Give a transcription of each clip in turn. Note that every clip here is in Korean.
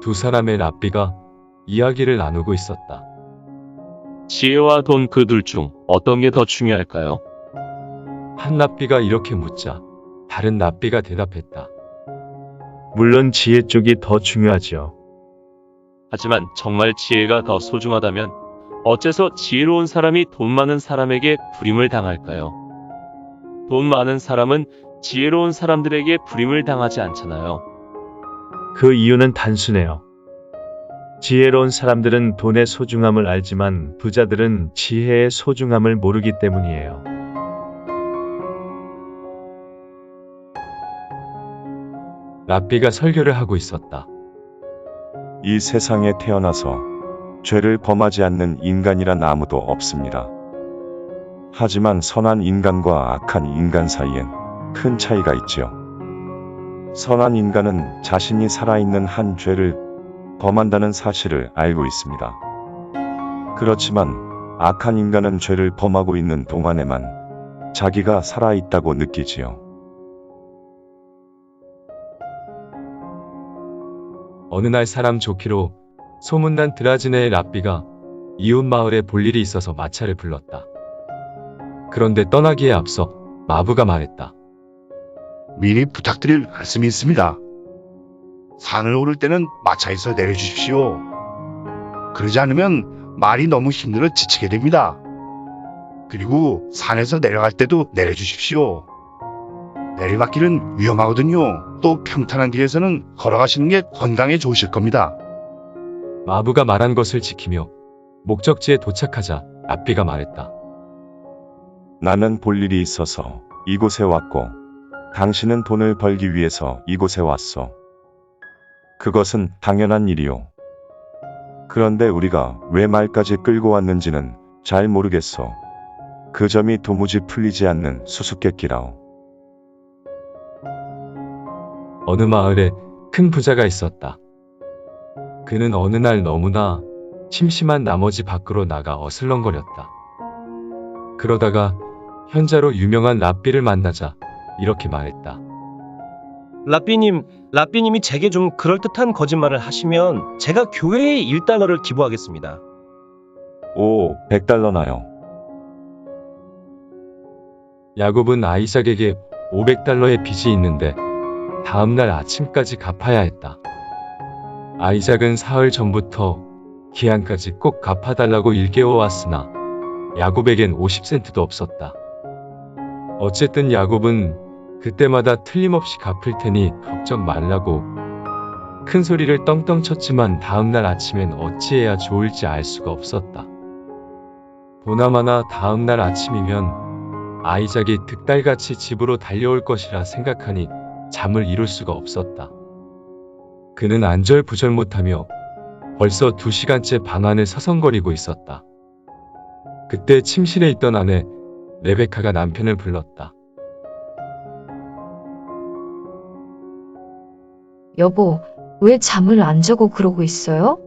두 사람의 랍비가 이야기를 나누고 있었다. 지혜와 돈 그 둘 중 어떤 게 더 중요할까요? 한 랍비가 이렇게 묻자 다른 랍비가 대답했다. 물론 지혜 쪽이 더 중요하죠. 하지만 정말 지혜가 더 소중하다면 어째서 지혜로운 사람이 돈 많은 사람에게 불임을 당할까요? 돈 많은 사람은 지혜로운 사람들에게 불임을 당하지 않잖아요. 그 이유는 단순해요. 지혜로운 사람들은 돈의 소중함을 알지만 부자들은 지혜의 소중함을 모르기 때문이에요. 랍비가 설교를 하고 있었다. 이 세상에 태어나서 죄를 범하지 않는 인간이란 아무도 없습니다. 하지만 선한 인간과 악한 인간 사이엔 큰 차이가 있지요. 선한 인간은 자신이 살아있는 한 죄를 범한다는 사실을 알고 있습니다. 그렇지만 악한 인간은 죄를 범하고 있는 동안에만 자기가 살아있다고 느끼지요. 어느 날 사람 좋기로 소문난 드라즈네의 랍비가 이웃 마을에 볼 일이 있어서 마차를 불렀다. 그런데 떠나기에 앞서 마부가 말했다. 미리 부탁드릴 말씀이 있습니다. 산을 오를 때는 마차에서 내려주십시오. 그러지 않으면 말이 너무 힘들어 지치게 됩니다. 그리고 산에서 내려갈 때도 내려주십시오. 내리막길은 위험하거든요. 또 평탄한 길에서는 걸어가시는 게 건강에 좋으실 겁니다. 마부가 말한 것을 지키며 목적지에 도착하자 랍비가 말했다. 나는 볼 일이 있어서 이곳에 왔고 당신은 돈을 벌기 위해서 이곳에 왔소. 그것은 당연한 일이요. 그런데 우리가 왜 말까지 끌고 왔는지는 잘 모르겠소. 그 점이 도무지 풀리지 않는 수수께끼라오. 어느 마을에 큰 부자가 있었다. 그는 어느 날 너무나 심심한 나머지 밖으로 나가 어슬렁거렸다. 그러다가 현자로 유명한 랍비를 만나자 이렇게 말했다. 랍비님이 제게 좀 그럴듯한 거짓말을 하시면 제가 교회에 1달러를 기부하겠습니다. 오, 100달러나요. 야곱은 아이삭에게 500달러의 빚이 있는데 다음날 아침까지 갚아야 했다. 아이삭은 사흘 전부터 기한까지 꼭 갚아달라고 일깨워왔으나 야곱에겐 50센트도 없었다. 어쨌든 야곱은 그때마다 틀림없이 갚을 테니 걱정 말라고 큰 소리를 떵떵 쳤지만 다음날 아침엔 어찌해야 좋을지 알 수가 없었다. 보나마나 다음날 아침이면 아이삭이 득달같이 집으로 달려올 것이라 생각하니 잠을 이룰 수가 없었다. 그는 안절부절 못하며 벌써 2시간째 방 안을 서성거리고 있었다. 그때 침실에 있던 아내 레베카가 남편을 불렀다. 여보, 왜 잠을 안 자고 그러고 있어요?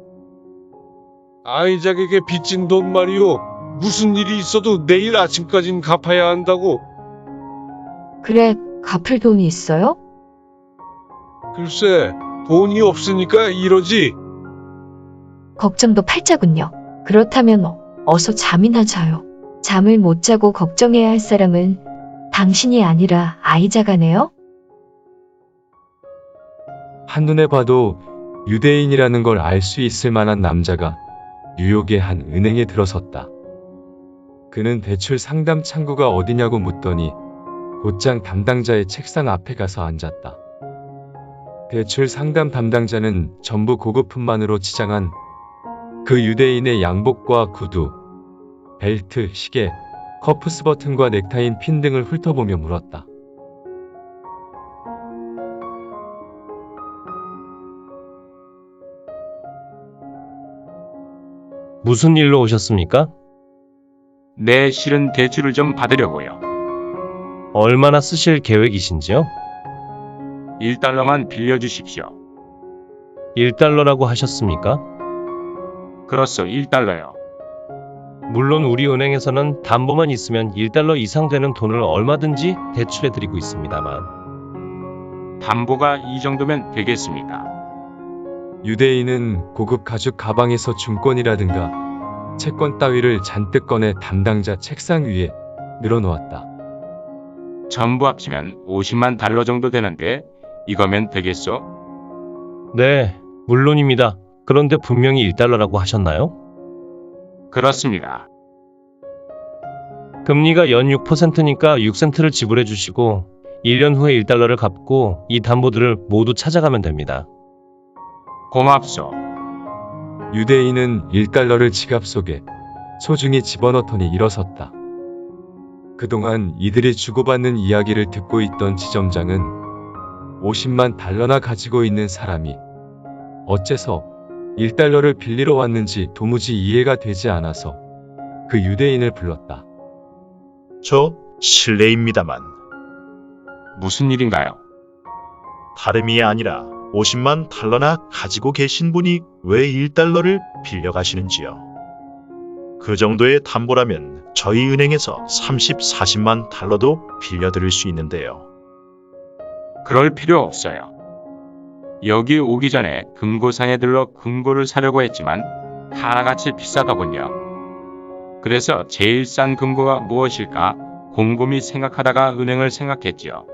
아이작에게 빚진 돈 말이오. 무슨 일이 있어도 내일 아침까진 갚아야 한다고. 그래, 갚을 돈이 있어요? 글쎄, 돈이 없으니까 이러지. 걱정도 팔자군요. 그렇다면 어서 잠이나 자요. 잠을 못 자고 걱정해야 할 사람은 당신이 아니라 아이자가네요? 한눈에 봐도 유대인이라는 걸 알 수 있을 만한 남자가 뉴욕의 한 은행에 들어섰다. 그는 대출 상담 창구가 어디냐고 묻더니 곧장 담당자의 책상 앞에 가서 앉았다. 대출 상담 담당자는 전부 고급품만으로 치장한 그 유대인의 양복과 구두, 벨트, 시계, 커프스 버튼과 넥타인 핀 등을 훑어보며 물었다. 무슨 일로 오셨습니까? 네, 실은 대출을 좀 받으려고요. 얼마나 쓰실 계획이신지요? 1달러만 빌려주십시오. 1달러라고 하셨습니까? 그렇소, 1달러요. 물론 우리 은행에서는 담보만 있으면 1달러 이상 되는 돈을 얼마든지 대출해드리고 있습니다만 담보가 이 정도면 되겠습니까? 유대인은 고급 가죽 가방에서 증권이라든가 채권 따위를 잔뜩 꺼내 담당자 책상 위에 늘어놓았다. 전부 합치면 50만 달러 정도 되는데 이거면 되겠소? 네, 물론입니다. 그런데 분명히 1달러라고 하셨나요? 그렇습니다. 금리가 연 6%니까 6센트를 지불해 주시고 1년 후에 1달러를 갚고 이 담보들을 모두 찾아가면 됩니다. 고맙소. 유대인은 1달러를 지갑 속에 소중히 집어넣더니 일어섰다. 그동안 이들이 주고받는 이야기를 듣고 있던 지점장은 50만 달러나 가지고 있는 사람이 어째서 1달러를 빌리러 왔는지 도무지 이해가 되지 않아서 그 유대인을 불렀다. 저 실례입니다만 무슨 일인가요? 다름이 아니라 50만 달러나 가지고 계신 분이 왜 1달러를 빌려가시는지요. 그 정도의 담보라면 저희 은행에서 30, 40만 달러도 빌려드릴 수 있는데요. 그럴 필요 없어요. 여기 오기 전에 금고상에 들러 금고를 사려고 했지만 하나같이 비싸더군요. 그래서 제일 싼 금고가 무엇일까 곰곰이 생각하다가 은행을 생각했지요.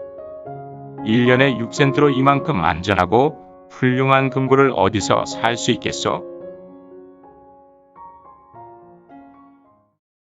1년에 6센트로 이만큼 안전하고 훌륭한 금고를 어디서 살 수 있겠소?